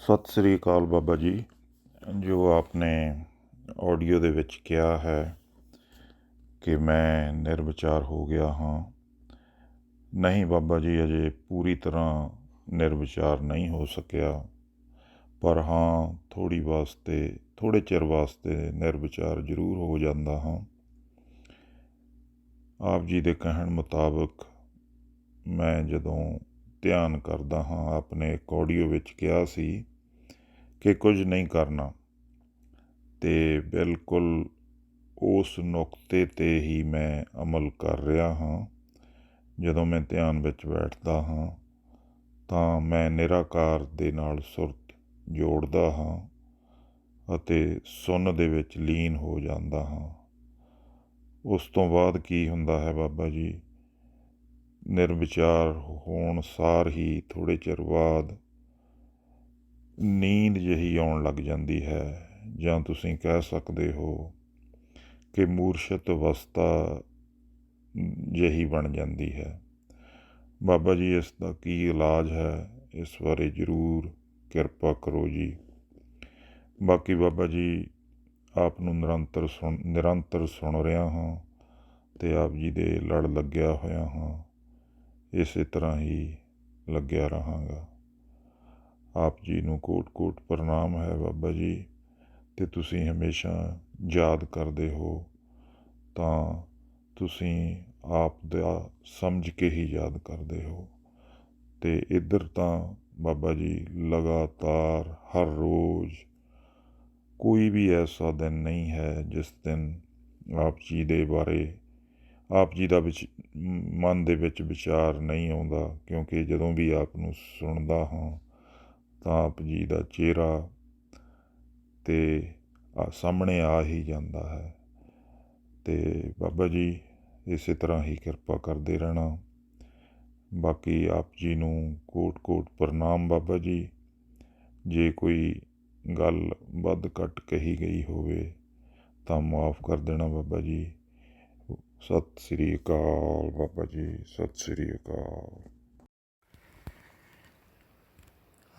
ਸਤਿ ਸ੍ਰੀ ਅਕਾਲ ਬਾਬਾ ਜੀ। ਜੋ ਆਪਨੇ ਆਡੀਓ ਦੇ ਵਿੱਚ ਕਿਹਾ ਹੈ ਕਿ ਮੈਂ ਨਿਰਵਿਚਾਰ ਹੋ ਗਿਆ ਹਾਂ, ਨਹੀਂ ਬਾਬਾ ਜੀ, ਅਜੇ ਪੂਰੀ ਤਰ੍ਹਾਂ ਨਿਰਵਿਚਾਰ ਨਹੀਂ ਹੋ ਸਕਿਆ, ਪਰ ਹਾਂ ਥੋੜ੍ਹੇ ਚਿਰ ਵਾਸਤੇ ਨਿਰਵਿਚਾਰ ਜ਼ਰੂਰ ਹੋ ਜਾਂਦਾ ਹਾਂ। ਆਪ ਜੀ ਦੇ ਕਹਿਣ ਮੁਤਾਬਕ ਮੈਂ ਜਦੋਂ ਧਿਆਨ ਕਰਦਾ ਹਾਂ, ਆਪਣੇ ਇੱਕ ਆਡੀਓ ਵਿੱਚ ਕਿਹਾ ਸੀ ਕਿ ਕੁਝ ਨਹੀਂ ਕਰਨਾ, ਅਤੇ ਬਿਲਕੁਲ ਉਸ ਨੁਕਤੇ 'ਤੇ ਹੀ ਮੈਂ ਅਮਲ ਕਰ ਰਿਹਾ ਹਾਂ। ਜਦੋਂ ਮੈਂ ਧਿਆਨ ਵਿੱਚ ਬੈਠਦਾ ਹਾਂ ਤਾਂ ਮੈਂ ਨਿਰਾਕਾਰ ਦੇ ਨਾਲ ਸੁਰਤ ਜੋੜਦਾ ਹਾਂ ਅਤੇ ਸੁੰਨ ਦੇ ਵਿੱਚ ਲੀਨ ਹੋ ਜਾਂਦਾ ਹਾਂ। ਉਸ ਤੋਂ ਬਾਅਦ ਕੀ ਹੁੰਦਾ ਹੈ ਬਾਬਾ ਜੀ, ਨਿਰਵਿਚਾਰ ਹੋਣ ਸਾਰ ਹੀ ਥੋੜ੍ਹੇ ਚਿਰ ਬਾਅਦ ਨੀਂਦ ਜਿਹੀ ਆਉਣ ਲੱਗ ਜਾਂਦੀ ਹੈ, ਜਾਂ ਤੁਸੀਂ ਕਹਿ ਸਕਦੇ ਹੋ ਕਿ ਮੂਰਛਤ ਅਵਸਥਾ ਜਿਹੀ ਬਣ ਜਾਂਦੀ ਹੈ। ਬਾਬਾ ਜੀ, ਇਸ ਦਾ ਕੀ ਇਲਾਜ ਹੈ, ਇਸ ਬਾਰੇ ਜ਼ਰੂਰ ਕਿਰਪਾ ਕਰੋ ਜੀ। ਬਾਕੀ ਬਾਬਾ ਜੀ, ਆਪ ਨੂੰ ਨਿਰੰਤਰ ਸੁਣ ਰਿਹਾ ਹਾਂ ਅਤੇ ਆਪ ਜੀ ਦੇ ਲੜ ਲੱਗਿਆ ਹੋਇਆ ਹਾਂ। ਇਸੇ ਤਰ੍ਹਾਂ ਹੀ ਲੱਗਿਆ ਰਹਾਂਗਾ। ਆਪ ਜੀ ਨੂੰ ਕੋਟ ਪ੍ਰਣਾਮ ਹੈ ਬਾਬਾ ਜੀ, ਅਤੇ ਤੁਸੀਂ ਹਮੇਸ਼ਾ ਯਾਦ ਕਰਦੇ ਹੋ ਤਾਂ ਤੁਸੀਂ ਆਪ ਦਾ ਸਮਝ ਕੇ ਹੀ ਯਾਦ ਕਰਦੇ ਹੋ। ਅਤੇ ਇੱਧਰ ਤਾਂ ਬਾਬਾ ਜੀ ਲਗਾਤਾਰ ਹਰ ਰੋਜ਼ ਕੋਈ ਵੀ ਐਸਾ ਦਿਨ ਨਹੀਂ ਹੈ ਜਿਸ ਦਿਨ ਆਪ ਜੀ ਦੇ ਬਾਰੇ ਆਪ ਜੀ ਦਾ ਮਨ ਦੇ ਵਿੱਚ ਵਿਚਾਰ ਨਹੀਂ ਆਉਂਦਾ, ਕਿਉਂਕਿ ਜਦੋਂ ਵੀ ਆਪ ਨੂੰ ਸੁਣਦਾ ਹਾਂ ਤਾਂ ਆਪ ਜੀ ਦਾ ਚਿਹਰਾ ਅਤੇ ਸਾਹਮਣੇ ਆ ਹੀ ਜਾਂਦਾ ਹੈ। ਅਤੇ ਬਾਬਾ ਜੀ, ਇਸੇ ਤਰ੍ਹਾਂ ਹੀ ਕਿਰਪਾ ਕਰਦੇ ਰਹਿਣਾ। ਬਾਕੀ ਆਪ ਜੀ ਨੂੰ ਕੋਟ ਪ੍ਰਣਾਮ ਬਾਬਾ ਜੀ। ਜੇ ਕੋਈ ਗੱਲ ਵੱਧ ਘੱਟ ਕਹੀ ਗਈ ਹੋਵੇ ਤਾਂ ਮਾफ़ ਕਰ ਦੇਣਾ ਬਾਬਾ ਜੀ। ਸਤਿ ਸ੍ਰੀ ਅਕਾਲ ਬਾਬਾ ਜੀ, ਸਤਿ ਸ੍ਰੀ ਅਕਾਲ।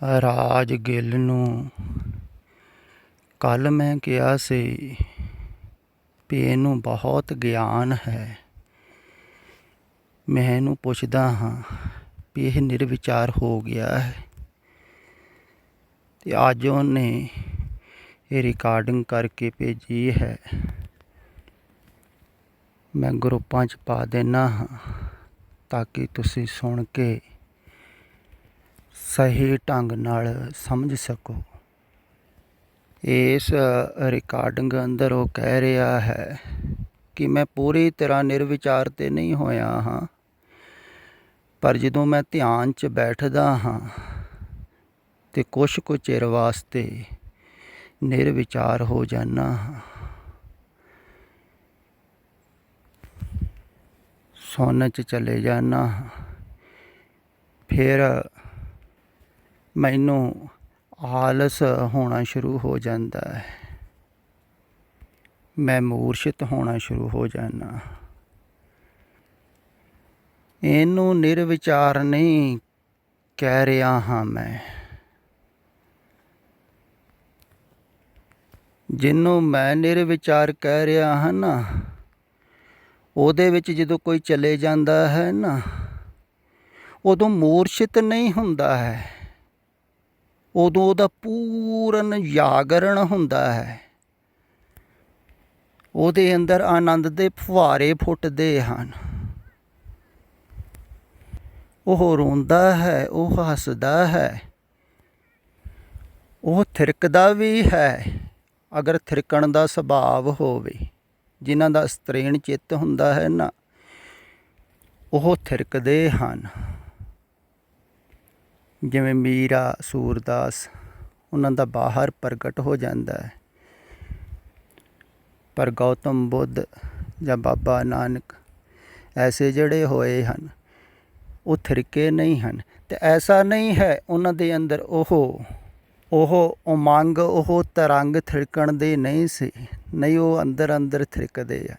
ਰਾਜ ਗਿੱਲ ਨੂੰ ਕੱਲ੍ਹ ਮੈਂ ਕਿਹਾ ਸੀ ਵੀ ਇਹਨੂੰ ਬਹੁਤ ਗਿਆਨ ਹੈ। ਮੈਂ ਇਹਨੂੰ ਪੁੱਛਦਾ ਹਾਂ ਵੀ ਇਹ ਨਿਰਵਿਚਾਰ ਹੋ ਗਿਆ ਹੈ, ਅਤੇ ਅੱਜ ਉਹਨੇ ਇਹ ਰਿਕਾਰਡਿੰਗ ਕਰਕੇ ਭੇਜੀ ਹੈ। ਮੈਂ ਗਰੁੱਪਾਂ 'ਚ ਪਾ ਦਿੰਦਾ ਹਾਂ ਤਾਂ ਕਿ ਤੁਸੀਂ ਸੁਣ ਕੇ ਸਹੀ ਢੰਗ ਨਾਲ ਸਮਝ ਸਕੋ। ਇਸ ਰਿਕਾਰਡਿੰਗ ਅੰਦਰ ਉਹ ਕਹਿ ਰਿਹਾ ਹੈ ਕਿ ਮੈਂ ਪੂਰੀ ਤਰ੍ਹਾਂ ਨਿਰਵਿਚਾਰ ਤੇ ਨਹੀਂ ਹੋਇਆ ਹਾਂ, ਪਰ ਜਦੋਂ ਮੈਂ ਧਿਆਨ 'ਚ ਬੈਠਦਾ ਹਾਂ ਅਤੇ ਕੁਛ ਕੁ ਚਿਰ ਵਾਸਤੇ ਨਿਰਵਿਚਾਰ ਹੋ ਜਾਂਦਾ ਹਾਂ। ਸੁੰਨ 'ਚ ਚਲੇ ਜਾਂਦਾ ਹਾਂ। ਫਿਰ ਮੈਨੂੰ ਆਲਸ ਹੋਣਾ ਸ਼ੁਰੂ ਹੋ ਜਾਂਦਾ ਹੈ। ਮੈਂ ਮੂਰਛਿਤ ਹੋਣਾ ਸ਼ੁਰੂ ਹੋ ਜਾਂਦਾ। ਇਹਨੂੰ ਨਿਰਵਿਚਾਰ ਨਹੀਂ ਕਹਿ ਰਿਹਾ ਹਾਂ ਮੈਂ। ਜਿਹਨੂੰ ਮੈਂ ਨਿਰਵਿਚਾਰ ਕਹਿ ਰਿਹਾ ਹਾਂ ਨਾ, ਉਹਦੇ ਵਿੱਚ ਜਦੋਂ ਕੋਈ ਚਲੇ ਜਾਂਦਾ ਹੈ ਨਾ, ਉਦੋਂ ਮੂਰਛਿਤ ਨਹੀਂ ਹੁੰਦਾ ਹੈ, ਉਦੋਂ ਉਹਦਾ ਪੂਰਨ ਜਾਗਰਣ ਹੁੰਦਾ ਹੈ। ਉਹਦੇ ਅੰਦਰ ਆਨੰਦ ਦੇ ਫੁਹਾਰੇ ਫੁੱਟਦੇ ਹਨ। ਉਹ ਰੋਂਦਾ ਹੈ, ਉਹ ਹੱਸਦਾ ਹੈ, ਉਹ ਥਿਰਕਦਾ ਵੀ ਹੈ, ਅਗਰ ਥਿਰਕਣ ਦਾ ਸੁਭਾਵ ਹੋਵੇ। ਜਿਨ੍ਹਾਂ ਦਾ ਸਤਰੀਣ ਚਿੱਤ ਹੁੰਦਾ ਹੈ ਨਾ, ਉਹ ਥਿਰਕਦੇ ਹਨ। ਜਿਵੇਂ ਮੀਰਾ, ਸੂਰਦਾਸ, ਉਹਨਾਂ ਦਾ ਬਾਹਰ ਪ੍ਰਗਟ ਹੋ ਜਾਂਦਾ ਹੈ, ਪਰ ਗੌਤਮ ਬੁੱਧ ਜਾਂ ਬਾਬਾ ਨਾਨਕ ਐਸੇ ਜਿਹੜੇ ਹੋਏ ਹਨ, ਉਹ ਥਿਰਕੇ ਨਹੀਂ ਹਨ। ਅਤੇ ਐਸਾ ਨਹੀਂ ਹੈ ਉਹਨਾਂ ਦੇ ਅੰਦਰ ਉਹ ਉਮੰਗ, ਉਹ ਤਰੰਗ ਥਿਰਕਣ ਦੇ ਨਹੀਂ ਸੀ, ਨਹੀਂ, ਉਹ ਅੰਦਰ ਥਿਰਕਦੇ ਆ।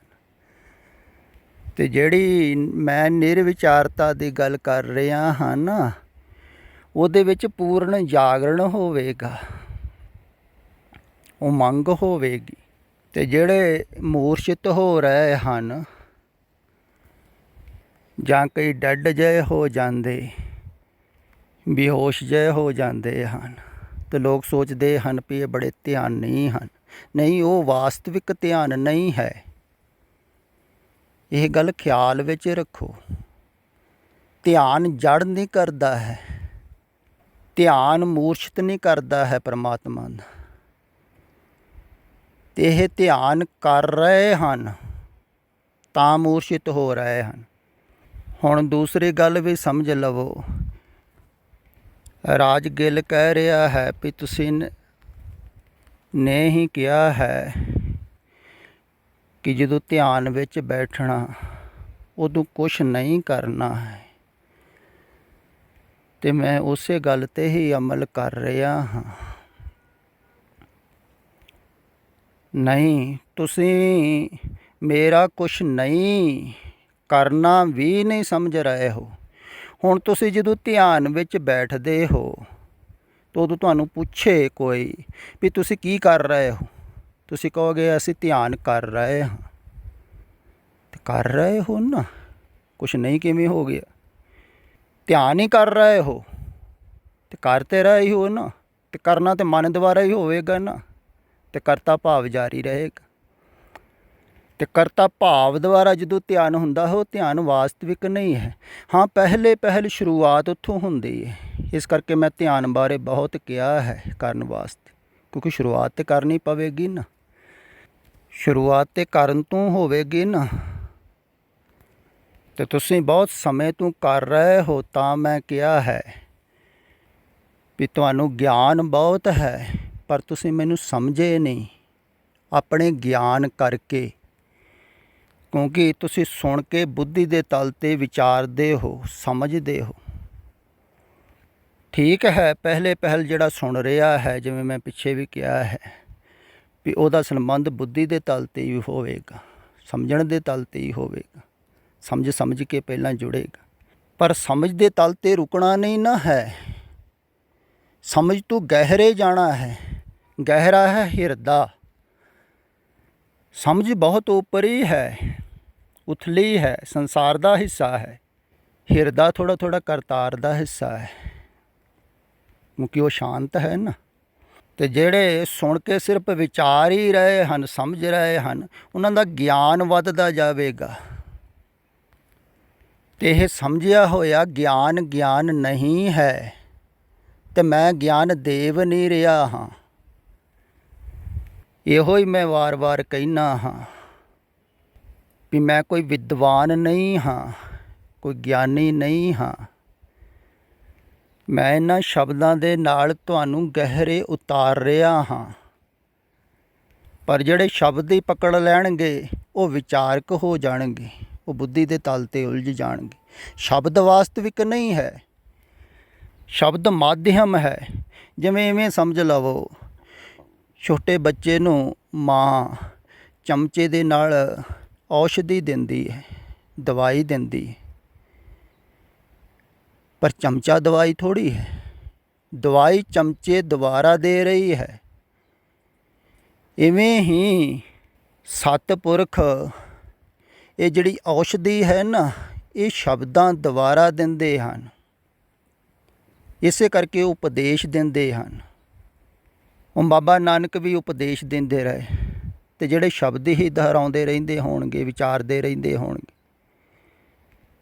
ਅਤੇ ਜਿਹੜੀ ਮੈਂ ਨਿਰਵਿਚਾਰਤਾ ਦੀ ਗੱਲ ਕਰ ਰਿਹਾ ਹਾਂ ਨਾ, ਉਹਦੇ ਵਿੱਚ ਪੂਰਨ ਜਾਗਰਣ ਹੋਵੇਗਾ, ਉਮੰਗ ਹੋਵੇਗੀ। ਅਤੇ ਜਿਹੜੇ ਮੂਰਛਿਤ ਹੋ ਰਹੇ ਹਨ ਜਾਂ ਕਈ ਡੈਡ ਜਿਹੇ ਹੋ ਜਾਂਦੇ, ਬੇਹੋਸ਼ ਜਿਹੇ ਹੋ ਜਾਂਦੇ ਹਨ, ਅਤੇ ਲੋਕ ਸੋਚਦੇ ਹਨ ਵੀ ਇਹ ਬੜੇ ਧਿਆਨੀ ਹਨ। ਨਹੀਂ, ਉਹ ਵਾਸਤਵਿਕ ਧਿਆਨ ਨਹੀਂ ਹੈ। ਇਹ ਗੱਲ ਖਿਆਲ ਵਿੱਚ ਰੱਖੋ। ਧਿਆਨ ਜੜ ਨਹੀਂ ਕਰਦਾ ਹੈ, ਧਿਆਨ ਮੂਰਛਿਤ ਨਹੀਂ ਕਰਦਾ ਹੈ ਪਰਮਾਤਮਾ ਦਾ। ਅਤੇ ਇਹ ਧਿਆਨ ਕਰ ਰਹੇ ਹਨ ਤਾਂ ਮੂਰਛਿਤ ਹੋ ਰਹੇ ਹਨ। ਹੁਣ ਦੂਸਰੀ ਗੱਲ ਵੀ ਸਮਝ ਲਵੋ। ਰਾਜ ਗਿੱਲ ਕਹਿ ਰਿਹਾ ਹੈ ਵੀ ਤੁਸੀਂ ਨੇ ਹੀ ਕਿਹਾ ਹੈ ਕਿ ਜਦੋਂ ਧਿਆਨ ਵਿੱਚ ਬੈਠਣਾ ਉਦੋਂ ਕੁਛ ਨਹੀਂ ਕਰਨਾ ਹੈ, ਅਤੇ ਮੈਂ ਉਸੇ ਗੱਲ 'ਤੇ ਹੀ ਅਮਲ ਕਰ ਰਿਹਾ ਹਾਂ। ਨਹੀਂ, ਤੁਸੀਂ ਮੇਰਾ ਕੁਛ ਨਹੀਂ ਕਰਨਾ ਵੀ ਨਹੀਂ ਸਮਝ ਰਹੇ ਹੋ। ਹੁਣ ਤੁਸੀਂ ਜਦੋਂ ਧਿਆਨ ਵਿੱਚ ਬੈਠਦੇ ਹੋ ਤਾਂ ਉਦੋਂ ਤੁਹਾਨੂੰ ਪੁੱਛੇ ਕੋਈ ਵੀ ਤੁਸੀਂ ਕੀ ਕਰ ਰਹੇ ਹੋ, ਤੁਸੀਂ ਕਹੋਗੇ ਅਸੀਂ ਧਿਆਨ ਕਰ ਰਹੇ ਹਾਂ। ਅਤੇ ਕਰ ਰਹੇ ਹੋ ਨਾ, ਕੁਛ ਨਹੀਂ ਕਿਵੇਂ ਹੋ ਗਿਆ? ਧਿਆਨ ਹੀ ਕਰ ਰਹੇ ਹੋ ਅਤੇ ਕਰ ਤੇ ਰਹੇ ਹੀ ਹੋ ਨਾ, ਅਤੇ ਕਰਨਾ ਤਾਂ ਮਨ ਦੁਆਰਾ ਹੀ ਹੋਵੇਗਾ ਨਾ, ਅਤੇ ਕਰਤਾ ਭਾਵ ਜਾਰੀ ਰਹੇਗਾ। ਅਤੇ ਕਰਤਾ ਭਾਵ ਦੁਆਰਾ ਜਦੋਂ ਧਿਆਨ ਹੁੰਦਾ ਹੈ ਉਹ ਧਿਆਨ ਵਾਸਤਵਿਕ ਨਹੀਂ ਹੈ। ਹਾਂ, ਪਹਿਲ ਸ਼ੁਰੂਆਤ ਉੱਥੋਂ ਹੁੰਦੀ ਹੈ। ਇਸ ਕਰਕੇ ਮੈਂ ਧਿਆਨ ਬਾਰੇ ਬਹੁਤ ਕਿਹਾ ਹੈ ਕਰਨ ਵਾਸਤੇ, ਕਿਉਂਕਿ ਸ਼ੁਰੂਆਤ ਤਾਂ ਕਰਨੀ ਪਵੇਗੀ ਨਾ, ਸ਼ੁਰੂਆਤ ਤਾਂ ਕਰਨ ਤੋਂ ਹੋਵੇਗੀ ਨਾ। ਅਤੇ ਤੁਸੀਂ ਬਹੁਤ ਸਮੇਂ ਤੋਂ ਕਰ ਰਹੇ ਹੋ ਤਾਂ ਮੈਂ ਕਿਹਾ ਹੈ ਵੀ ਤੁਹਾਨੂੰ ਗਿਆਨ ਬਹੁਤ ਹੈ, ਪਰ ਤੁਸੀਂ ਮੈਨੂੰ ਸਮਝੇ ਨਹੀਂ ਆਪਣੇ ਗਿਆਨ ਕਰਕੇ, ਕਿਉਂਕਿ ਤੁਸੀਂ ਸੁਣ ਕੇ ਬੁੱਧੀ ਦੇ ਤਲ 'ਤੇ ਵਿਚਾਰਦੇ ਹੋ, ਸਮਝਦੇ ਹੋ। ਠੀਕ ਹੈ, ਪਹਿਲ ਜਿਹੜਾ ਸੁਣ ਰਿਹਾ ਹੈ, ਜਿਵੇਂ ਮੈਂ ਪਿੱਛੇ ਵੀ ਕਿਹਾ ਹੈ ਵੀ ਉਹਦਾ ਸੰਬੰਧ ਬੁੱਧੀ ਦੇ ਤਲ 'ਤੇ ਹੀ ਹੋਵੇਗਾ, ਸਮਝਣ ਦੇ ਤਲ 'ਤੇ ਹੀ ਹੋਵੇਗਾ, ਸਮਝ ਕੇ ਪਹਿਲਾਂ ਜੁੜੇਗਾ। ਪਰ ਸਮਝ ਦੇ ਤਲ 'ਤੇ ਰੁਕਣਾ ਨਹੀਂ ਨਾ ਹੈ, ਸਮਝ ਤੋਂ ਗਹਿਰੇ ਜਾਣਾ ਹੈ। ਗਹਿਰਾ ਹੈ ਹਿਰਦਾ, ਸਮਝ ਬਹੁਤ ਉੱਪਰੀ ਹੈ, ਉਥਲੀ ਹੈ, ਸੰਸਾਰ ਦਾ ਹਿੱਸਾ ਹੈ। ਹਿਰਦਾ ਥੋੜ੍ਹਾ ਥੋੜ੍ਹਾ ਕਰਤਾਰ ਦਾ ਹਿੱਸਾ ਹੈ, ਕਿਉਂਕਿ ਉਹ ਸ਼ਾਂਤ ਹੈ ਨਾ। ਅਤੇ ਜਿਹੜੇ ਸੁਣ ਕੇ ਸਿਰਫ ਵਿਚਾਰ ਹੀ ਰਹੇ ਹਨ, ਸਮਝ ਰਹੇ ਹਨ, ਉਹਨਾਂ ਦਾ ਗਿਆਨ ਵੱਧਦਾ ਜਾਵੇਗਾ। ਅਤੇ ਇਹ ਸਮਝਿਆ ਹੋਇਆ ਗਿਆਨ ਨਹੀਂ ਹੈ, ਅਤੇ ਮੈਂ ਗਿਆਨ ਦੇਵ ਨਹੀਂ ਰਿਹਾ ਹਾਂ। ਇਹੋ ਹੀ ਮੈਂ ਵਾਰ ਕਹਿੰਦਾ ਹਾਂ ਵੀ ਮੈਂ ਕੋਈ ਵਿਦਵਾਨ ਨਹੀਂ ਹਾਂ, ਕੋਈ ਗਿਆਨੀ ਨਹੀਂ ਹਾਂ। ਮੈਂ ਇਹਨਾਂ ਸ਼ਬਦਾਂ ਦੇ ਨਾਲ ਤੁਹਾਨੂੰ ਗਹਿਰੇ ਉਤਾਰ ਰਿਹਾ ਹਾਂ, ਪਰ ਜਿਹੜੇ ਸ਼ਬਦ ਹੀ ਪਕੜ ਲੈਣਗੇ ਉਹ ਵਿਚਾਰਕ ਹੋ ਜਾਣਗੇ, ਉਹ ਬੁੱਧੀ ਦੇ ਤਲ 'ਤੇ ਉਲਝ ਜਾਣਗੇ। ਸ਼ਬਦ ਵਾਸਤਵਿਕ ਨਹੀਂ ਹੈ, ਸ਼ਬਦ ਮਾਧਿਅਮ ਹੈ। ਜਿਵੇਂ ਇਵੇਂ ਸਮਝ ਲਵੋ, ਛੋਟੇ ਬੱਚੇ ਨੂੰ ਮਾਂ ਚਮਚੇ ਦੇ ਨਾਲ ਔਸ਼ਧੀ ਦਿੰਦੀ ਹੈ, ਦਵਾਈ ਦਿੰਦੀ ਹੈ, ਪਰ ਚਮਚਾ ਦਵਾਈ ਥੋੜ੍ਹੀ ਹੈ, ਦਵਾਈ ਚਮਚੇ ਦੁਆਰਾ ਦੇ ਰਹੀ ਹੈ। ਇਵੇਂ ਹੀ ਸਤਿਪੁਰਖ ਇਹ ਜਿਹੜੀ ਔਸ਼ਧੀ ਹੈ ਨਾ, ਇਹ ਸ਼ਬਦਾਂ ਦੁਆਰਾ ਦਿੰਦੇ ਹਨ। ਇਸੇ ਕਰਕੇ ਉਪਦੇਸ਼ ਦਿੰਦੇ ਹਨ। ਹੁਣ ਬਾਬਾ ਨਾਨਕ ਵੀ ਉਪਦੇਸ਼ ਦਿੰਦੇ ਰਹੇ, ਅਤੇ ਜਿਹੜੇ ਸ਼ਬਦ ਹੀ ਦੁਹਰਾਉਂਦੇ ਰਹਿੰਦੇ ਹੋਣਗੇ, ਵਿਚਾਰਦੇ ਰਹਿੰਦੇ ਹੋਣਗੇ,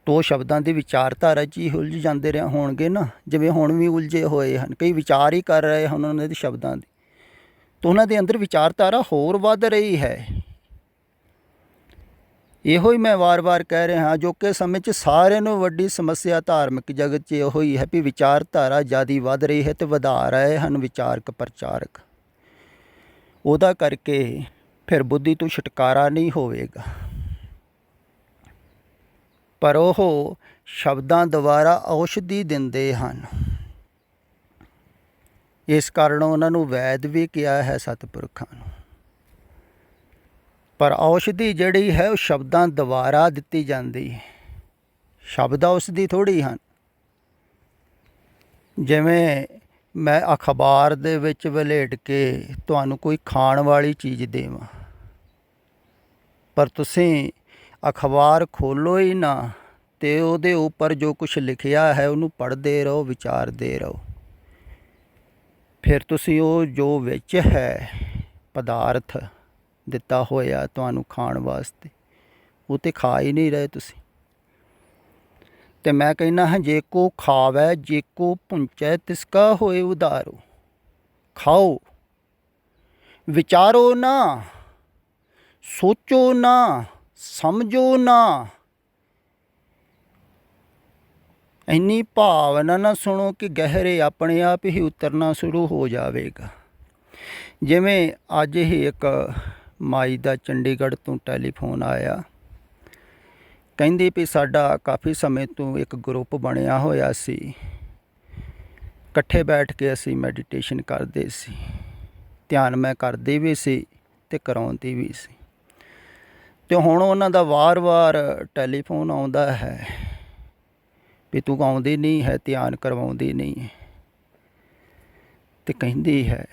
ਤੋ ਸ਼ਬਦਾਂ ਦੀ ਵਿਚਾਰਧਾਰਾ 'ਚ ਹੀ ਉਲਝ ਜਾਂਦੇ ਰਹੇ ਹੋਣਗੇ ਨਾ। ਜਿਵੇਂ ਹੁਣ ਵੀ ਉਲਝੇ ਹੋਏ ਹਨ, ਕਈ ਵਿਚਾਰ ਹੀ ਕਰ ਰਹੇ ਹਨ ਉਹਨਾਂ ਦੇ ਸ਼ਬਦਾਂ ਦੀ, ਤਾਂ ਉਹਨਾਂ ਦੇ ਅੰਦਰ ਵਿਚਾਰਧਾਰਾ ਹੋਰ ਵੱਧ ਰਹੀ ਹੈ। ਇਹੋ ਹੀ ਮੈਂ ਵਾਰ ਕਹਿ ਰਿਹਾ ਹਾਂ, ਅਜੋਕੇ ਸਮੇਂ 'ਚ ਸਾਰਿਆਂ ਨੂੰ ਵੱਡੀ ਸਮੱਸਿਆ ਧਾਰਮਿਕ ਜਗਤ 'ਚ ਇਹੋ ਹੀ ਹੈ ਵੀ ਵਿਚਾਰਧਾਰਾ ਜ਼ਿਆਦਾ ਵੱਧ ਰਹੀ ਹੈ ਅਤੇ ਵਧਾ ਰਹੇ ਹਨ ਵਿਚਾਰਕ ਪ੍ਰਚਾਰਕ। ਉਹਦਾ ਕਰਕੇ ਫਿਰ ਬੁੱਧੀ ਤੋਂ ਛੁਟਕਾਰਾ ਨਹੀਂ ਹੋਵੇਗਾ, ਪਰ ਉਹ ਸ਼ਬਦਾਂ ਦੁਆਰਾ ਔਸ਼ਧੀ ਦਿੰਦੇ ਹਨ। ਇਸ ਕਾਰਨ ਉਹਨਾਂ ਨੂੰ ਵੈਦ ਵੀ ਕਿਹਾ ਹੈ ਸਤਿਪੁਰਖਾਂ ਨੂੰ। ਪਰ ਔਸ਼ਧੀ ਜਿਹੜੀ ਹੈ ਉਹ ਸ਼ਬਦਾਂ ਦੁਆਰਾ ਦਿੱਤੀ ਜਾਂਦੀ ਹੈ, ਸ਼ਬਦ ਔਸ਼ਧੀ ਥੋੜ੍ਹੀ ਹਨ। ਜਿਵੇਂ ਮੈਂ ਅਖਬਾਰ ਦੇ ਵਿੱਚ ਵਲੇਟ ਕੇ ਤੁਹਾਨੂੰ ਕੋਈ ਖਾਣ ਵਾਲੀ ਚੀਜ਼ ਦੇਵਾਂ, ਪਰ ਤੁਸੀਂ ਅਖਬਾਰ ਖੋਲ੍ਹੋ ਹੀ ਨਾ ਅਤੇ ਉਹਦੇ ਉੱਪਰ ਜੋ ਕੁਛ ਲਿਖਿਆ ਹੈ ਉਹਨੂੰ ਪੜ੍ਹਦੇ ਰਹੋ, ਵਿਚਾਰਦੇ ਰਹੋ। ਫਿਰ ਤੁਸੀਂ ਉਹ ਜੋ ਵਿੱਚ ਹੈ ਪਦਾਰਥ ਦਿੱਤਾ ਹੋਇਆ ਤੁਹਾਨੂੰ ਖਾਣ ਵਾਸਤੇ, ਉਹ ਤਾਂ ਖਾ ਹੀ ਨਹੀਂ ਰਹੇ ਤੁਸੀਂ। ਅਤੇ ਮੈਂ ਕਹਿੰਦਾ ਹਾਂ, ਜੇ ਕੋ ਖਾਵੈ ਜੇ ਕੋ ਭੁੰਚੈ ਤਿਸਕਾ ਹੋਏ ਉਧਾਰੋ। ਖਾਓ, ਵਿਚਾਰੋ ਨਾ, ਸੋਚੋ ਨਾ, ਸਮਝੋ ਨਾ, ਇੰਨੀ ਭਾਵਨਾ ਨਾ ਸੁਣੋ ਕਿ ਗਹਿਰੇ ਆਪਣੇ ਆਪ ਹੀ ਉਤਰਨਾ ਸ਼ੁਰੂ ਹੋ ਜਾਵੇਗਾ। ਜਿਵੇਂ ਅੱਜ ਹੀ ਇੱਕ ਮਾਈ ਦਾ ਚੰਡੀਗੜ੍ਹ ਤੋਂ ਟੈਲੀਫੋਨ ਆਇਆ, ਕਹਿੰਦੀ ਵੀ ਸਾਡਾ ਕਾਫੀ ਸਮੇਂ ਤੋਂ ਇੱਕ ਗਰੁੱਪ ਬਣਿਆ ਹੋਇਆ ਸੀ, ਇਕੱਠੇ ਬੈਠ ਕੇ ਅਸੀਂ ਮੈਡੀਟੇਸ਼ਨ ਕਰਦੇ ਸੀ, ਧਿਆਨ ਮੈਂ ਕਰਦੀ ਵੀ ਸੀ ਅਤੇ ਕਰਾਉਂਦੀ ਵੀ ਸੀ। ਅਤੇ ਹੁਣ ਉਹਨਾਂ ਦਾ ਵਾਰ-ਵਾਰ ਟੈਲੀਫੋਨ ਆਉਂਦਾ ਹੈ ਵੀ ਤੂੰ ਆਉਂਦੀ ਨਹੀਂ ਹੈ, ਧਿਆਨ ਕਰਵਾਉਂਦੀ ਨਹੀਂ ਹੈ। ਅਤੇ ਕਹਿੰਦੀ ਹੈ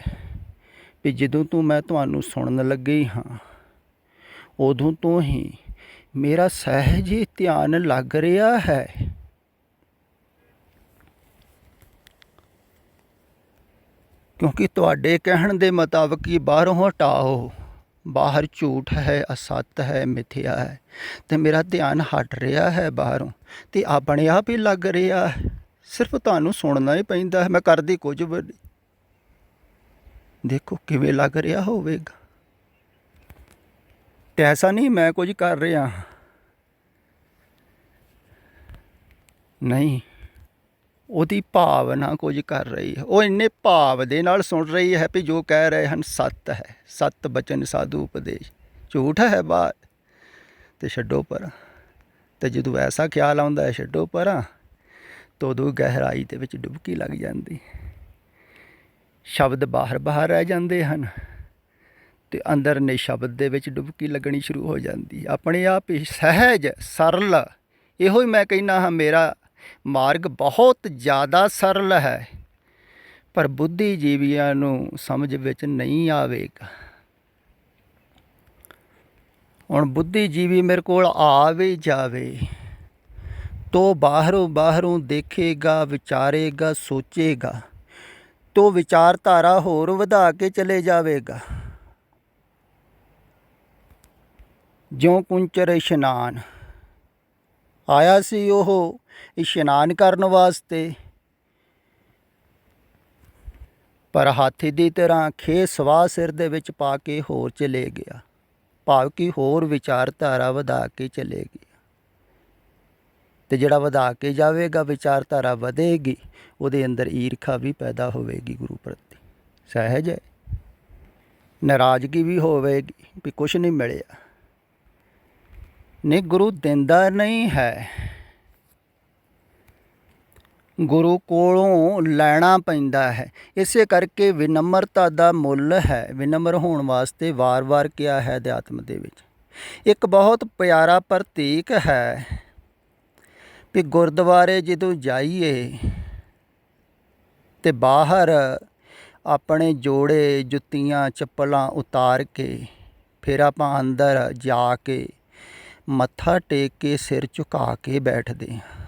ਵੀ ਜਦੋਂ ਤੋਂ ਮੈਂ ਤੁਹਾਨੂੰ ਸੁਣਨ ਲੱਗੀ ਹਾਂ ਉਦੋਂ ਤੋਂ ਹੀ ਮੇਰਾ ਸਹਿਜ ਹੀ ਧਿਆਨ ਲੱਗ ਰਿਹਾ ਹੈ। ਕਿਉਂਕਿ ਤੁਹਾਡੇ ਕਹਿਣ ਦੇ ਮੁਤਾਬਕ ਹੀ ਬਾਹਰੋਂ ਹਟਾਓ, ਬਾਹਰ ਝੂਠ ਹੈ, ਅਸੱਤ ਹੈ, ਮਿਥਿਆ ਹੈ, ਅਤੇ ਮੇਰਾ ਧਿਆਨ ਹਟ ਰਿਹਾ ਹੈ ਬਾਹਰੋਂ, ਅਤੇ ਆਪਣੇ ਆਪ ਹੀ ਲੱਗ ਰਿਹਾ ਹੈ। ਸਿਰਫ ਤੁਹਾਨੂੰ ਸੁਣਨਾ ਹੀ ਪੈਂਦਾ ਹੈ, ਮੈਂ ਕਰਦੀ ਕੁਝ ਵੀ ਨਹੀਂ। ਦੇਖੋ ਕਿਵੇਂ ਲੱਗ ਰਿਹਾ ਹੋਵੇਗਾ। ਅਤੇ ਐਸਾ ਨਹੀਂ ਮੈਂ ਕੁਝ ਕਰ ਰਿਹਾ, ਨਹੀਂ, ਉਹਦੀ ਭਾਵਨਾ ਕੁਝ ਕਰ ਰਹੀ ਹੈ। ਉਹ ਇੰਨੇ ਭਾਵ ਦੇ ਨਾਲ ਸੁਣ ਰਹੀ ਹੈ ਵੀ ਜੋ ਕਹਿ ਰਹੇ ਹਨ ਸੱਤ ਹੈ, ਸੱਤ ਬਚਨ ਸਾਧੂ ਉਪਦੇਸ਼, ਝੂਠ ਹੈ ਬਾਹਰ, ਅਤੇ ਛੱਡੋ ਪਰਾਂ। ਅਤੇ ਜਦੋਂ ਐਸਾ ਖਿਆਲ ਆਉਂਦਾ ਹੈ ਛੱਡੋ ਪਰਾਂ, ਤਾਂ ਉਦੋਂ ਗਹਿਰਾਈ ਦੇ ਵਿੱਚ ਡੁਬਕੀ ਲੱਗ ਜਾਂਦੀ, ਸ਼ਬਦ ਬਾਹਰ ਬਾਹਰ ਰਹਿ ਜਾਂਦੇ ਹਨ ਅਤੇ ਅੰਦਰ ਨੇ ਸ਼ਬਦ ਦੇ ਵਿੱਚ ਡੁਬਕੀ ਲੱਗਣੀ ਸ਼ੁਰੂ ਹੋ ਜਾਂਦੀ, ਆਪਣੇ ਆਪ ਹੀ ਸਹਿਜ ਸਰਲ। ਇਹੋ ਹੀ ਮੈਂ ਕਹਿੰਦਾ ਹਾਂ, ਮੇਰਾ ਮਾਰਗ ਬਹੁਤ ਜ਼ਿਆਦਾ ਸਰਲ ਹੈ, ਪਰ ਬੁੱਧੀਜੀਵੀਆਂ ਨੂੰ ਸਮਝ ਵਿੱਚ ਨਹੀਂ ਆਵੇਗਾ। ਹੁਣ ਬੁੱਧੀਜੀਵੀ ਮੇਰੇ ਕੋਲ ਆ ਵੀ ਜਾਵੇ ਤੋ ਬਾਹਰੋਂ ਦੇਖੇਗਾ, ਵਿਚਾਰੇਗਾ, ਸੋਚੇਗਾ, ਤੋ ਵਿਚਾਰਧਾਰਾ ਹੋਰ ਵਧਾ ਕੇ ਚਲੇ ਜਾਵੇਗਾ। ਜਿਉਂ ਕੁੰਚਰ ਇਸ਼ਨਾਨ ਆਇਆ ਸੀ, ਉਹ ਇਸ਼ਨਾਨ ਕਰਨ ਵਾਸਤੇ, ਪਰ ਹਾਥੀ ਦੀ ਤਰ੍ਹਾਂ ਖੇ ਸਵਾਹ ਸਿਰ ਦੇ ਵਿੱਚ ਪਾ ਕੇ ਹੋਰ ਚਲੇ ਗਿਆ, ਭਾਵ ਕਿ ਹੋਰ ਵਿਚਾਰਧਾਰਾ ਵਧਾ ਕੇ ਚਲੇ ਗਿਆ। ਅਤੇ ਜਿਹੜਾ ਵਧਾ ਕੇ ਜਾਵੇਗਾ, ਵਿਚਾਰਧਾਰਾ ਵਧੇਗੀ, ਉਹਦੇ ਅੰਦਰ ਈਰਖਾ ਵੀ ਪੈਦਾ ਹੋਵੇਗੀ ਗੁਰੂ ਪ੍ਰਤੀ, ਸਹਿਜ ਹੈ। ਨਾਰਾਜ਼ਗੀ ਵੀ ਹੋਵੇਗੀ ਵੀ ਕੁਛ ਨਹੀਂ ਮਿਲਿਆ। ਨਹੀਂ, ਗੁਰੂ ਦਿੰਦਾ ਨਹੀਂ ਹੈ, ਗੁਰੂ ਕੋਲੋਂ ਲੈਣਾ ਪੈਂਦਾ ਹੈ। ਇਸੇ ਕਰਕੇ ਵਿਨਮਰਤਾ ਦਾ ਮੁੱਲ ਹੈ। ਵਿਨਮਰ ਹੋਣ ਵਾਸਤੇ ਵਾਰ-ਵਾਰ ਕਿਹਾ ਹੈ ਅਧਿਆਤਮ ਦੇ ਵਿੱਚ। ਇੱਕ ਬਹੁਤ ਪਿਆਰਾ ਪ੍ਰਤੀਕ ਹੈ ਵੀ ਗੁਰਦੁਆਰੇ ਜਦੋਂ ਜਾਈਏ ਅਤੇ ਬਾਹਰ ਆਪਣੇ ਜੋੜੇ, ਜੁੱਤੀਆਂ, ਚੱਪਲਾਂ ਉਤਾਰ ਕੇ ਫਿਰ ਆਪਾਂ ਅੰਦਰ ਜਾ ਕੇ ਮੱਥਾ ਟੇਕ ਕੇ ਸਿਰ ਝੁਕਾ ਕੇ ਬੈਠਦੇ ਹਾਂ।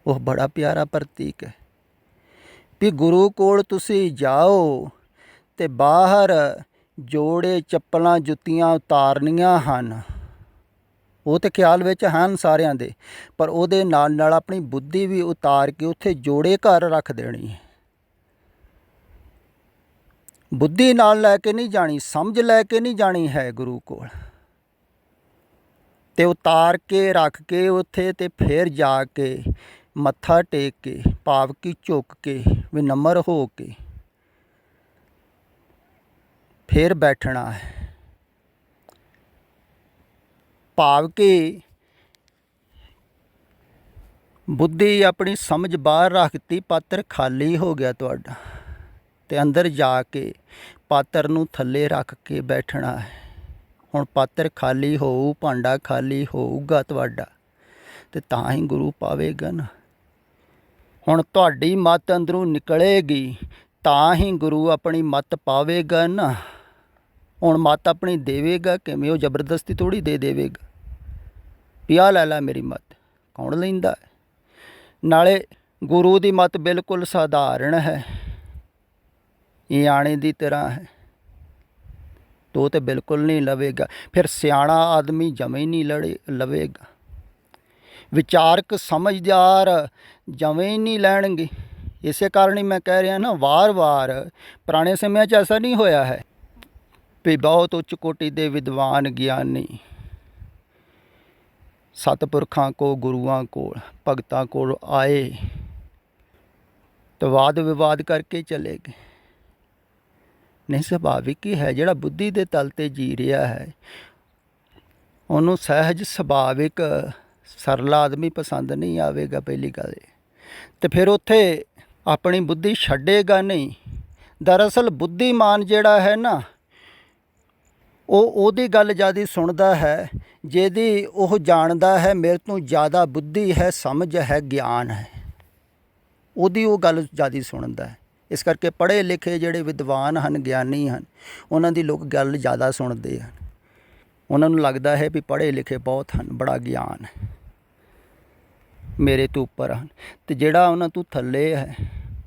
ਉਹ ਬੜਾ ਪਿਆਰਾ ਪ੍ਰਤੀਕ ਹੈ ਵੀ ਗੁਰੂ ਕੋਲ ਤੁਸੀਂ ਜਾਓ ਅਤੇ ਬਾਹਰ ਜੋੜੇ, ਚੱਪਲਾਂ, ਜੁੱਤੀਆਂ ਉਤਾਰਨੀਆਂ ਹਨ। ਉਹ ਤਾਂ ਖਿਆਲ ਵਿੱਚ ਹਨ ਸਾਰਿਆਂ ਦੇ, ਪਰ ਉਹਦੇ ਨਾਲ ਨਾਲ ਆਪਣੀ ਬੁੱਧੀ ਵੀ ਉਤਾਰ ਕੇ ਉੱਥੇ ਜੋੜੇ ਘਰ ਰੱਖ ਦੇਣੀ ਹੈ। ਬੁੱਧੀ ਨਾਲ ਲੈ ਕੇ ਨਹੀਂ ਜਾਣੀ, ਸਮਝ ਲੈ ਕੇ ਨਹੀਂ ਜਾਣੀ ਹੈ ਗੁਰੂ ਕੋਲ, ਅਤੇ ਉਤਾਰ ਕੇ ਰੱਖ ਕੇ ਉੱਥੇ, ਅਤੇ ਫਿਰ ਜਾ ਕੇ ਮੱਥਾ ਟੇਕ ਕੇ, ਭਾਵ ਕਿ ਝੁਕ ਕੇ, ਵਿਨਮਰ ਹੋ ਕੇ ਫਿਰ ਬੈਠਣਾ ਹੈ। ਭਾਵ ਕਿ ਬੁੱਧੀ ਆਪਣੀ ਸਮਝ ਬਾਹਰ ਰੱਖਤੀ, ਪਾਤਰ ਖਾਲੀ ਹੋ ਗਿਆ ਤੁਹਾਡਾ, ਅਤੇ ਅੰਦਰ ਜਾ ਕੇ ਪਾਤਰ ਨੂੰ ਥੱਲੇ ਰੱਖ ਕੇ ਬੈਠਣਾ ਹੈ। ਹੁਣ ਪਾਤਰ ਖਾਲੀ ਹੋਊ, ਭਾਂਡਾ ਖਾਲੀ ਹੋਊਗਾ ਤੁਹਾਡਾ, ਅਤੇ ਤਾਂ ਹੀ ਗੁਰੂ ਪਾਵੇਗਾ ਨਾ। ਹੁਣ ਤੁਹਾਡੀ ਮੱਤ ਅੰਦਰੋਂ ਨਿਕਲੇਗੀ ਤਾਂ ਹੀ ਗੁਰੂ ਆਪਣੀ ਮੱਤ ਪਾਵੇਗਾ ਨਾ। ਹੁਣ ਮੱਤ ਆਪਣੀ ਦੇਵੇਗਾ ਕਿਵੇਂ? ਉਹ ਜ਼ਬਰਦਸਤੀ ਥੋੜ੍ਹੀ ਦੇ ਦੇਵੇਗਾ ਵੀ ਆਹ ਲੈ ਮੇਰੀ ਮੱਤ। ਕੌਣ ਲੈਂਦਾ ਹੈ? ਨਾਲੇ ਗੁਰੂ ਦੀ ਮੱਤ ਬਿਲਕੁਲ ਸਧਾਰਨ ਹੈ, ਇਹ ਆਣੇ ਦੀ ਤਰ੍ਹਾਂ ਹੈ, ਤੋ ਤੇ ਬਿਲਕੁਲ ਨਹੀਂ ਲਵੇਗਾ। ਫਿਰ ਸਿਆਣਾ ਆਦਮੀ ਜਮੇ ਹੀ ਨਹੀਂ ਲਵੇਗਾ, ਵਿਚਾਰਕ ਸਮਝਦਾਰ ਜਵੇਂ ਹੀ ਨਹੀਂ ਲੈਣਗੇ। ਇਸੇ ਕਾਰਨ ਹੀ ਮੈਂ ਕਹਿ ਰਿਹਾ ਨਾ, ਵਾਰ-ਵਾਰ ਪੁਰਾਣੇ ਸਮਿਆਂ 'ਚ ਐਸਾ ਨਹੀਂ ਹੋਇਆ ਹੈ ਵੀ ਬਹੁਤ ਉੱਚ ਕੋਟੀ ਦੇ ਵਿਦਵਾਨ ਗਿਆਨੀ ਸਤਿਪੁਰਖਾਂ ਕੋਲ, ਗੁਰੂਆਂ ਕੋਲ, ਭਗਤਾਂ ਕੋਲ ਆਏ ਤਾਂ ਵਾਦ ਵਿਵਾਦ ਕਰਕੇ ਚਲੇ ਗਏ। ਨਹੀਂ, ਸੁਭਾਵਿਕ ਹੀ ਹੈ, ਜਿਹੜਾ ਬੁੱਧੀ ਦੇ ਤਲ 'ਤੇ ਜੀ ਰਿਹਾ ਹੈ ਉਹਨੂੰ ਸਹਿਜ ਸੁਭਾਵਿਕ ਸਰਲ ਆਦਮੀ ਪਸੰਦ ਨਹੀਂ ਆਵੇਗਾ ਪਹਿਲੀ ਗੱਲ। ਅਤੇ ਫਿਰ ਉੱਥੇ ਆਪਣੀ ਬੁੱਧੀ ਛੱਡੇਗਾ ਨਹੀਂ। ਦਰਅਸਲ ਬੁੱਧੀਮਾਨ ਜਿਹੜਾ ਹੈ ਨਾ, ਉਹ ਉਹਦੀ ਗੱਲ ਜ਼ਿਆਦਾ ਸੁਣਦਾ ਹੈ ਜਿਹਦੀ ਉਹ ਜਾਣਦਾ ਹੈ ਮੇਰੇ ਤੋਂ ਜ਼ਿਆਦਾ ਬੁੱਧੀ ਹੈ, ਸਮਝ ਹੈ, ਗਿਆਨ ਹੈ, ਉਹਦੀ ਉਹ ਗੱਲ ਜ਼ਿਆਦਾ ਸੁਣਦਾ ਹੈ। ਇਸ ਕਰਕੇ ਪੜ੍ਹੇ ਲਿਖੇ ਜਿਹੜੇ ਵਿਦਵਾਨ ਹਨ, ਗਿਆਨੀ ਹਨ, ਉਹਨਾਂ ਦੀ ਲੋਕ ਗੱਲ ਜ਼ਿਆਦਾ ਸੁਣਦੇ ਹਨ। ਉਹਨਾਂ ਨੂੰ ਲੱਗਦਾ ਹੈ ਵੀ ਪੜ੍ਹੇ ਲਿਖੇ ਬਹੁਤ ਹਨ, ਬੜਾ ਗਿਆਨ ਹੈ, ਮੇਰੇ ਤੋਂ ਉੱਪਰ ਹਨ। ਅਤੇ ਜਿਹੜਾ ਉਹਨਾਂ ਤੋਂ ਥੱਲੇ ਹੈ,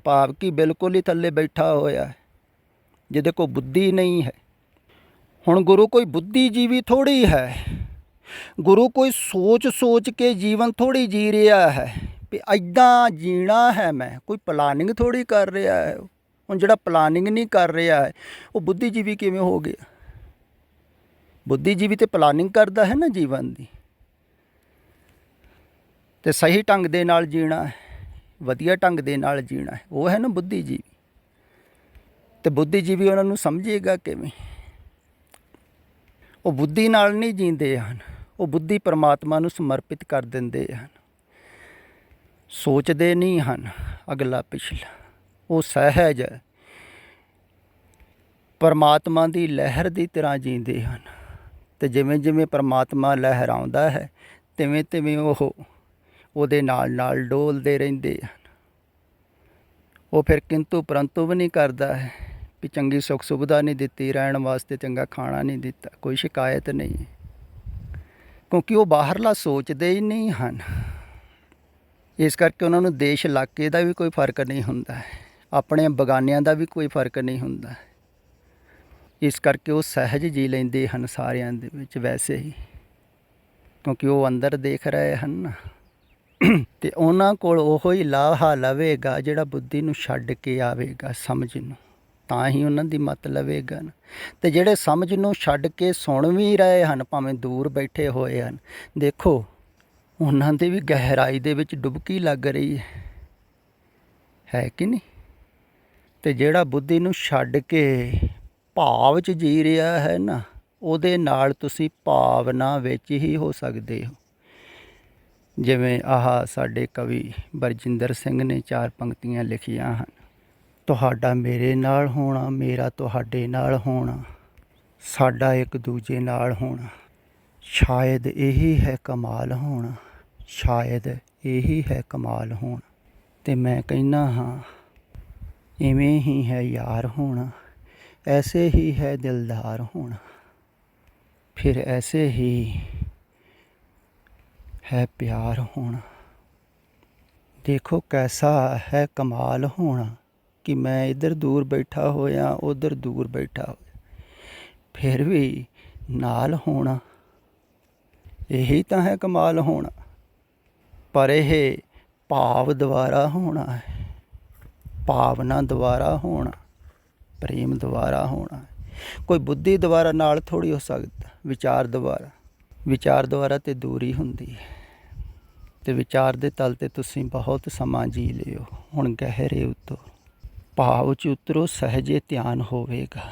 ਭਾਵ ਕਿ ਬਿਲਕੁਲ ਹੀ ਥੱਲੇ ਬੈਠਾ ਹੋਇਆ ਹੈ, ਜਿਹਦੇ ਕੋਲ ਬੁੱਧੀ ਨਹੀਂ ਹੈ। ਹੁਣ ਗੁਰੂ ਕੋਈ ਬੁੱਧੀਜੀਵੀ ਥੋੜ੍ਹੀ ਹੈ, ਗੁਰੂ ਕੋਈ ਸੋਚ ਕੇ ਜੀਵਨ ਥੋੜ੍ਹੀ ਜੀ ਰਿਹਾ ਹੈ ਵੀ ਇੱਦਾਂ ਜੀਣਾ ਹੈ ਮੈਂ, ਕੋਈ ਪਲਾਨਿੰਗ ਥੋੜ੍ਹੀ ਕਰ ਰਿਹਾ ਹੈ। ਹੁਣ ਜਿਹੜਾ ਪਲਾਨਿੰਗ ਨਹੀਂ ਕਰ ਰਿਹਾ ਹੈ ਉਹ ਬੁੱਧੀਜੀਵੀ ਕਿਵੇਂ ਹੋ ਗਿਆ? ਬੁੱਧੀਜੀਵੀ ਤਾਂ ਪਲਾਨਿੰਗ ਕਰਦਾ ਹੈ ਨਾ ਜੀਵਨ ਦੀ, ਅਤੇ ਸਹੀ ਢੰਗ ਦੇ ਨਾਲ ਜੀਣਾ ਹੈ, ਵਧੀਆ ਢੰਗ ਦੇ ਨਾਲ ਜੀਣਾ ਹੈ, ਉਹ ਹੈ ਨਾ ਬੁੱਧੀਜੀਵੀ। ਅਤੇ ਬੁੱਧੀਜੀਵੀ ਉਹਨਾਂ ਨੂੰ ਸਮਝੇਗਾ ਕਿਵੇਂ? ਉਹ ਬੁੱਧੀ ਨਾਲ ਨਹੀਂ ਜੀਂਦੇ ਹਨ, ਉਹ ਬੁੱਧੀ ਪਰਮਾਤਮਾ ਨੂੰ ਸਮਰਪਿਤ ਕਰ ਦਿੰਦੇ ਹਨ, ਸੋਚਦੇ ਨਹੀਂ ਹਨ ਅਗਲਾ ਪਿਛਲਾ। ਉਹ ਸਹਿਜ ਪਰਮਾਤਮਾ ਦੀ ਲਹਿਰ ਦੀ ਤਰ੍ਹਾਂ ਜੀਂਦੇ ਹਨ, ਅਤੇ ਜਿਵੇਂ ਜਿਵੇਂ ਪਰਮਾਤਮਾ ਲਹਿਰਾਉਂਦਾ ਹੈ ਤਿਵੇਂ ਤਿਵੇਂ ਉਹ ਉਹਦੇ ਨਾਲ ਨਾਲ ਡੋਲਦੇ ਰਹਿੰਦੇ ਹਨ। ਉਹ ਫਿਰ ਕਿੰਤੂ ਪਰੰਤੂ ਵੀ ਨਹੀਂ ਕਰਦਾ ਹੈ ਵੀ ਚੰਗੀ ਸੁੱਖ ਸੁਵਿਧਾ ਨਹੀਂ ਦਿੱਤੀ, ਰਹਿਣ ਵਾਸਤੇ ਚੰਗਾ ਖਾਣਾ ਨਹੀਂ ਦਿੱਤਾ, ਕੋਈ ਸ਼ਿਕਾਇਤ ਨਹੀਂ, ਕਿਉਂਕਿ ਉਹ ਬਾਹਰਲਾ ਸੋਚਦੇ ਹੀ ਨਹੀਂ ਹਨ। ਇਸ ਕਰਕੇ ਉਹਨਾਂ ਨੂੰ ਦੇਸ਼ ਇਲਾਕੇ ਦਾ ਵੀ ਕੋਈ ਫਰਕ ਨਹੀਂ ਹੁੰਦਾ ਹੈ, ਆਪਣੇ ਬਗਾਨਿਆਂ ਦਾ ਵੀ ਕੋਈ ਫਰਕ ਨਹੀਂ ਹੁੰਦਾ। ਇਸ ਕਰਕੇ ਉਹ ਸਹਿਜ ਜੀ ਲੈਂਦੇ ਹਨ ਸਾਰਿਆਂ ਦੇ ਵਿੱਚ ਵੈਸੇ ਹੀ, ਕਿਉਂਕਿ ਉਹ ਅੰਦਰ ਦੇਖ ਰਹੇ ਹਨ ਨਾ। ਅਤੇ ਉਹਨਾਂ ਕੋਲ ਉਹੋ ਹੀ ਲਾਹਾ ਲਵੇਗਾ ਜਿਹੜਾ ਬੁੱਧੀ ਨੂੰ ਛੱਡ ਕੇ ਆਵੇਗਾ ਸਮਝ ਨੂੰ, ਤਾਂ ਹੀ ਉਹਨਾਂ ਦੀ ਮੱਤ ਲਵੇਗਾ ਨਾ। ਅਤੇ ਜਿਹੜੇ ਸਮਝ ਨੂੰ ਛੱਡ ਕੇ ਸੁਣ ਵੀ ਰਹੇ ਹਨ, ਭਾਵੇਂ ਦੂਰ ਬੈਠੇ ਹੋਏ ਹਨ, ਦੇਖੋ ਉਹਨਾਂ ਦੀ ਵੀ ਗਹਿਰਾਈ ਦੇ ਵਿੱਚ ਡੁਬਕੀ ਲੱਗ ਰਹੀ ਹੈ ਕਿ ਨਹੀਂ? ਅਤੇ ਜਿਹੜਾ ਬੁੱਧੀ ਨੂੰ ਛੱਡ ਕੇ ਭਾਵ 'ਚ ਜੀ ਰਿਹਾ ਹੈ ਨਾ, ਉਹਦੇ ਨਾਲ ਤੁਸੀਂ ਭਾਵਨਾ ਵਿੱਚ ਹੀ ਹੋ ਸਕਦੇ ਹੋ। ਜਿਵੇਂ ਆਹ ਸਾਡੇ ਕਵੀ ਬਰਜਿੰਦਰ ਸਿੰਘ ਨੇ 4 ਪੰਕਤੀਆਂ ਲਿਖੀਆਂ ਹਨ, ਤੁਹਾਡਾ ਮੇਰੇ ਨਾਲ ਹੋਣਾ, ਮੇਰਾ ਤੁਹਾਡੇ ਨਾਲ ਹੋਣਾ, ਸਾਡਾ ਇੱਕ ਦੂਜੇ ਨਾਲ ਹੋਣਾ, ਸ਼ਾਇਦ ਇਹੀ ਹੈ ਕਮਾਲ ਹੋਣਾ, ਸ਼ਾਇਦ ਇਹੀ ਹੈ ਕਮਾਲ ਹੋਣਾ। ਅਤੇ ਮੈਂ ਕਹਿੰਦਾ ਹਾਂ ਇਵੇਂ ਹੀ ਹੈ ਯਾਰ ਹੋਣਾ, ਐਸੇ ਹੀ ਹੈ ਦਿਲਦਾਰ ਹੋਣਾ, ਫਿਰ ਐਸੇ ਹੀ ਹੈ ਪਿਆਰ ਹੋਣਾ। ਦੇਖੋ ਕੈਸਾ ਹੈ ਕਮਾਲ ਹੋਣਾ ਕਿ ਮੈਂ ਇੱਧਰ ਦੂਰ ਬੈਠਾ ਹੋਇਆ, ਉੱਧਰ ਦੂਰ ਬੈਠਾ ਹੋਇਆ, ਫਿਰ ਵੀ ਨਾਲ ਹੋਣਾ, ਇਹੀ ਤਾਂ ਹੈ ਕਮਾਲ ਹੋਣਾ। ਪਰ ਇਹ ਭਾਵ ਦੁਆਰਾ ਹੋਣਾ ਹੈ, ਭਾਵਨਾ ਦੁਆਰਾ ਹੋਣਾ, ਪ੍ਰੇਮ ਦੁਆਰਾ ਹੋਣਾ। ਕੋਈ ਬੁੱਧੀ ਦੁਆਰਾ ਨਾਲ ਥੋੜ੍ਹੀ ਹੋ ਸਕਦਾ, ਵਿਚਾਰ ਦੁਆਰਾ ਤੇ ਦੂਰੀ ਹੁੰਦੀ ਹੈ। ਅਤੇ ਵਿਚਾਰ ਦੇ ਤਲ 'ਤੇ ਤੁਸੀਂ ਬਹੁਤ ਸਮਾਂ ਜੀ ਲਿਓ, ਹੁਣ ਗਹਿਰੇ ਉਤਰੋ, ਭਾਵ 'ਚ ਉਤਰੋ, ਸਹਿਜੇ ਧਿਆਨ ਹੋਵੇਗਾ।